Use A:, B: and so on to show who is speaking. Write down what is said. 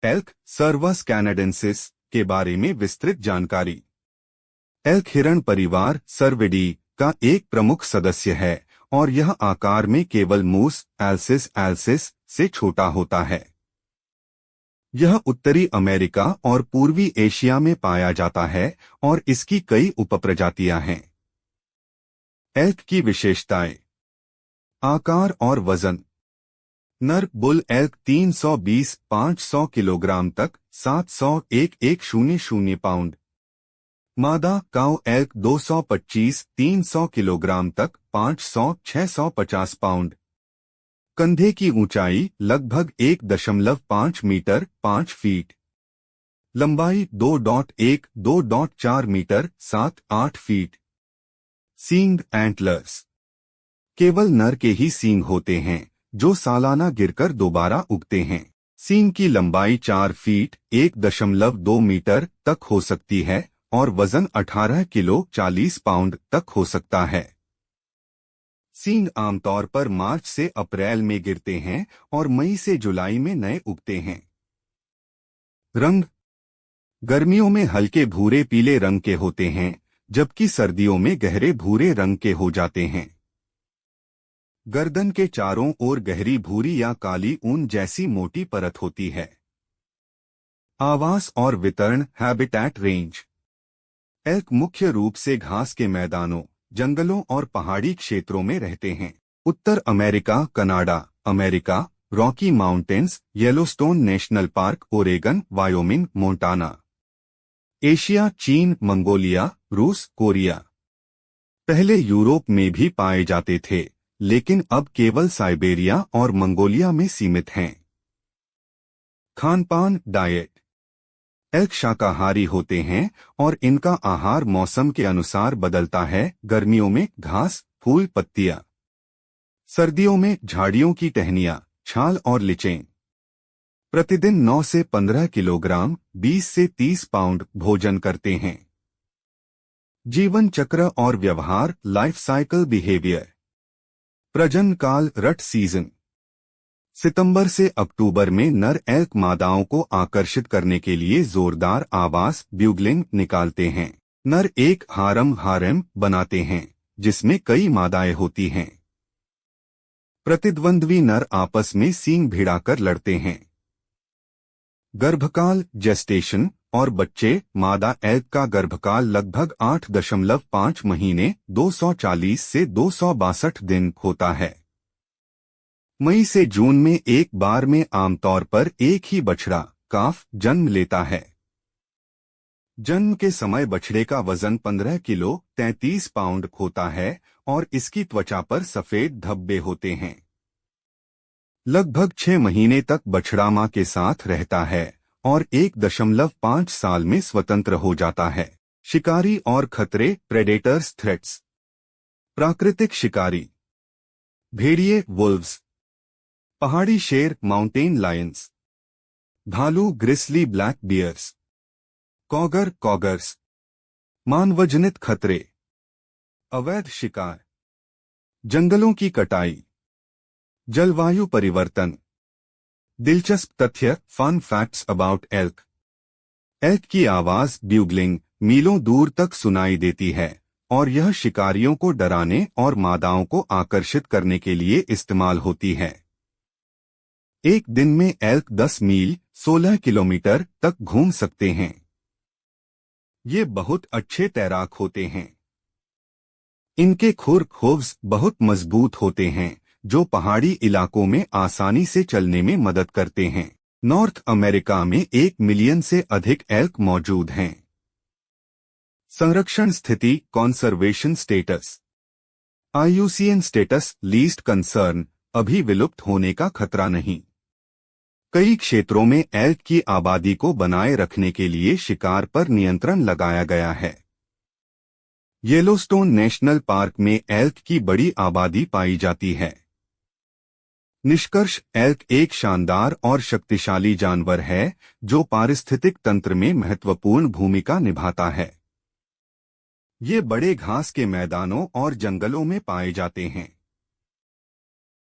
A: Elk सर्वस canadensis के बारे में विस्तृत जानकारी। एल्क हिरण परिवार सर्विडी का एक प्रमुख सदस्य है और यह आकार में केवल मूस एल्सिस एल्सिस से छोटा होता है। यह उत्तरी अमेरिका और पूर्वी एशिया में पाया जाता है और इसकी कई उपप्रजातियां हैं। एल्क की विशेषताएं। आकार और वजन। नर बुल एल्क 320-500 किलोग्राम तक 701-100 पाउंड। मादा काऊ एल्क 225-300 किलोग्राम तक 500-650 पाउंड। कंधे की ऊंचाई लगभग 1.5 मीटर 5 फीट। लंबाई 2.1-2.4 मीटर 7-8 फीट। सींग एंटलर्स। केवल नर के ही सींग होते हैं जो सालाना गिरकर दोबारा उगते हैं। सींग की लंबाई 4 फीट 1.2 मीटर तक हो सकती है और वजन 18 किलो 40 पाउंड तक हो सकता है। सींग आमतौर पर मार्च से अप्रैल में गिरते हैं और मई से जुलाई में नए उगते हैं। रंग। गर्मियों में हल्के भूरे पीले रंग के होते हैं जबकि सर्दियों में गहरे भूरे रंग के हो जाते हैं। गर्दन के चारों ओर गहरी भूरी या काली ऊन जैसी मोटी परत होती है। आवास और वितरण हैबिटेट रेंज। एल्क मुख्य रूप से घास के मैदानों, जंगलों और पहाड़ी क्षेत्रों में रहते हैं। उत्तर America, Canada, America, Rocky Mountains, Yellowstone National Park, Oregon, Wyoming, Montana. Asia, चीन, मंगोलिया, रूस, कोरिया। पहले यूरोप में भी पाए जाते थे लेकिन अब केवल साइबेरिया और मंगोलिया में सीमित हैं। खानपान डाइट। एल्क शाकाहारी होते हैं और इनका आहार मौसम के अनुसार बदलता है। गर्मियों में घास, फूल, पत्तियां। सर्दियों में झाड़ियों की टहनियां, छाल और लिचें। प्रतिदिन 9 से 15 किलोग्राम 20 से 30 पाउंड भोजन करते हैं। जीवन चक्र और व्यवहार लाइफ साइकिल बिहेवियर। प्रजनन काल रट सीजन। सितंबर से अक्टूबर में नर एल्क मादाओं को आकर्षित करने के लिए जोरदार आवाज ब्यूगलिंग निकालते हैं। नर एक हारेम बनाते हैं जिसमें कई मादाएं होती हैं। प्रतिद्वंद्वी नर आपस में सींग भिड़ाकर लड़ते हैं। गर्भकाल जेस्टेशन और बच्चे। मादा एल्क का गर्भकाल लगभग 8.5 महीने 240 से 262 दिन होता है। मई से जून में एक बार में आमतौर पर एक ही बछड़ा काफ जन्म लेता है। जन्म के समय बछड़े का वजन 15 किलो 33 पाउंड होता है और इसकी त्वचा पर सफेद धब्बे होते हैं। लगभग 6 महीने तक बछड़ा मां के साथ रहता है और 1.5 साल में स्वतंत्र हो जाता है। शिकारी और खतरे प्रेडेटर्स थ्रेट्स। प्राकृतिक शिकारी। भेड़िए वुल्व्स। पहाड़ी शेर माउंटेन लायंस। भालू ग्रिसली ब्लैक बियर्स। कॉगर कॉगर्स। मानवजनित खतरे। अवैध शिकार। जंगलों की कटाई। जलवायु परिवर्तन। दिलचस्प तथ्य fun facts about elk. Elk की आवाज ब्यूगलिंग मीलों दूर तक सुनाई देती है और यह शिकारियों को डराने और मादाओं को आकर्षित करने के लिए इस्तेमाल होती है। एक दिन में एल्क 10 मील 16 किलोमीटर तक घूम सकते हैं। ये बहुत अच्छे तैराक होते हैं। इनके खुर हूव्स बहुत मजबूत होते हैं जो पहाड़ी इलाकों में आसानी से चलने में मदद करते हैं। नॉर्थ अमेरिका में 1 मिलियन से अधिक एल्क मौजूद हैं। संरक्षण स्थिति conservation status. IUCN status least concern अभी विलुप्त होने का खतरा नहीं। कई क्षेत्रों में एल्क की आबादी को बनाए रखने के लिए शिकार पर नियंत्रण लगाया गया है। येलोस्टोन नेशनल पार्क में एल्क की बड़ी आबादी पाई जाती है। निष्कर्ष एल्क एक शानदार और शक्तिशाली जानवर है जो पारिस्थितिक तंत्र में महत्वपूर्ण भूमिका निभाता है। ये बड़े घास के मैदानों और जंगलों में पाए जाते हैं।